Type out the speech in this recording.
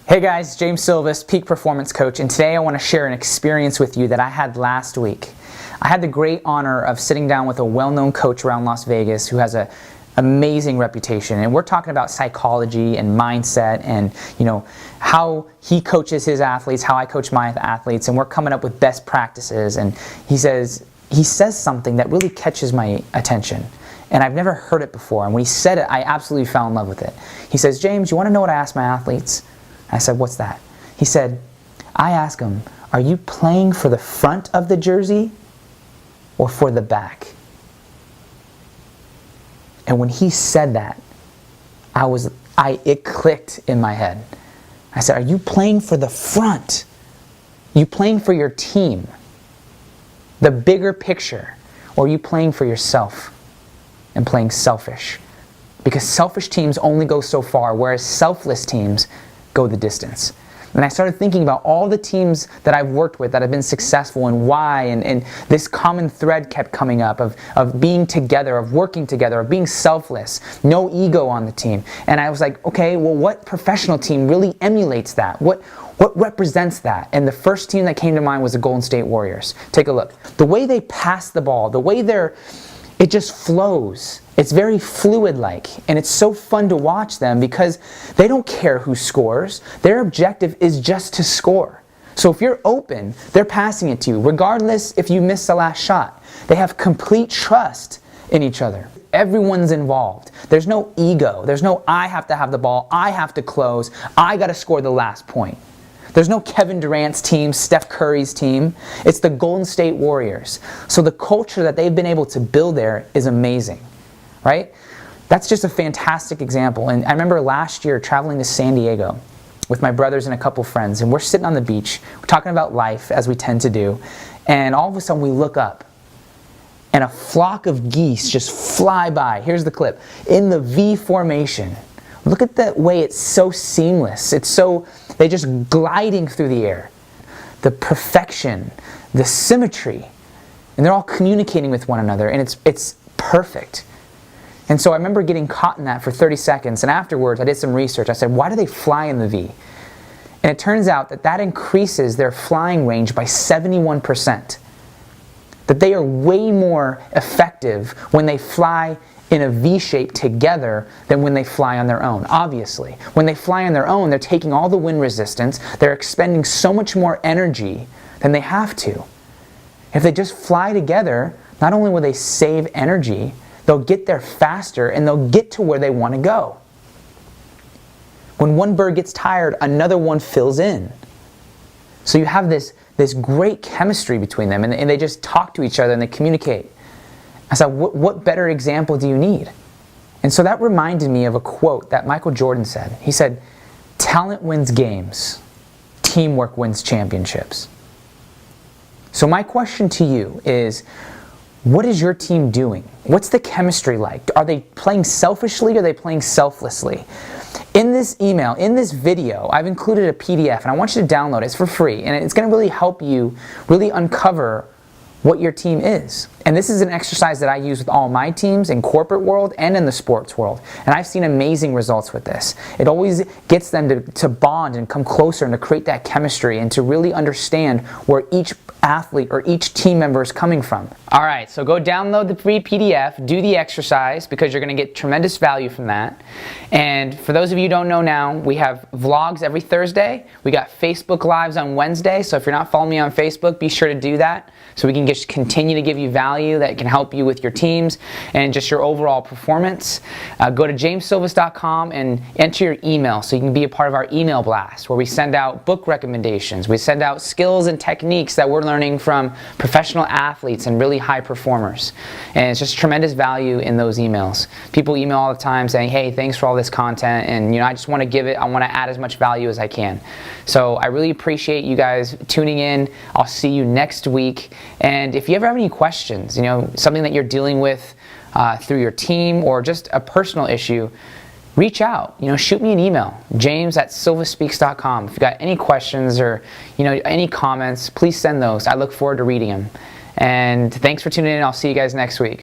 Hey guys, James Silvis, Peak Performance Coach, and today I want to share an experience with you that I had last week. I had the great honor of sitting down with a well-known coach around Las Vegas who has an amazing reputation, and we're talking about psychology and mindset and how he coaches his athletes, how I coach my athletes, and we're coming up with best practices. And he says something that really catches my attention. And I've never heard it before, and when he said it, I absolutely fell in love with it. He says, "James, you want to know what I ask my athletes?" I said, "What's that?" He said, "I ask them, are you playing for the front of the jersey or for the back?" And when he said that, it clicked in my head. I said, "Are you playing for the front? Are you playing for your team, the bigger picture, or are you playing for yourself and playing selfish?" Because selfish teams only go so far, whereas selfless teams go the distance. And I started thinking about all the teams that I've worked with that have been successful and why, and this common thread kept coming up of being together, of working together, of being selfless, no ego on the team. And I was like, okay, well, what professional team really emulates that? What represents that? And the first team that came to mind was the Golden State Warriors. Take a look. The way they pass the ball, the way it just flows. It's very fluid-like, and it's so fun to watch them because they don't care who scores. Their objective is just to score. So if you're open, they're passing it to you, regardless if you miss the last shot. They have complete trust in each other. Everyone's involved. There's no ego. There's no, I have to have the ball, I have to close, I got to score the last point. There's no Kevin Durant's team, Steph Curry's team. It's the Golden State Warriors. So the culture that they've been able to build there is amazing, right? That's just a fantastic example. And I remember last year traveling to San Diego with my brothers and a couple friends, and we're sitting on the beach, we're talking about life as we tend to do, and all of a sudden we look up and a flock of geese just fly by. Here's the clip. In the V formation. Look at the way it's so seamless. They're just gliding through the air. The perfection, the symmetry, and they're all communicating with one another, and it's perfect. And so I remember getting caught in that for 30 seconds, and afterwards I did some research. I said, why do they fly in the V? And it turns out that increases their flying range by 71%. That they are way more effective when they fly in a V shape together than when they fly on their own, obviously. When they fly on their own, they're taking all the wind resistance, they're expending so much more energy than they have to. If they just fly together, not only will they save energy, they'll get there faster and they'll get to where they want to go. When one bird gets tired, another one fills in. So you have this great chemistry between them, and they just talk to each other and they communicate. I said, what better example do you need? And so that reminded me of a quote that Michael Jordan said. He said, "Talent wins games, teamwork wins championships." So my question to you is, what is your team doing? What's the chemistry like? Are they playing selfishly or are they playing selflessly? In this email, in this video, I've included a PDF, and I want you to download it. It's for free, and it's going to really help you really uncover what your team is. And this is an exercise that I use with all my teams in corporate world and in the sports world. And I've seen amazing results with this. It always gets them to bond and come closer and to create that chemistry and to really understand where each athlete or each team member is coming from. All right, so go download the free PDF, do the exercise because you're going to get tremendous value from that. And for those of you who don't know now, we have vlogs every Thursday. We got Facebook Lives on Wednesday, so if you're not following me on Facebook, be sure to do that so we can just continue to give you value that can help you with your teams and just your overall performance. Go to jamessilvis.com and enter your email so you can be a part of our email blast where we send out book recommendations. We send out skills and techniques that we're learning from professional athletes and really high performers. And it's just tremendous value in those emails. People email all the time saying, hey, thanks for all this content, and I just want to give it, I want to add as much value as I can. So I really appreciate you guys tuning in. I'll see you next week. And if you ever have any questions, something that you're dealing with through your team or just a personal issue, reach out. Shoot me an email, james@silvisspeaks.com. If you've got any questions or any comments, please send those. I look forward to reading them. And thanks for tuning in. I'll see you guys next week.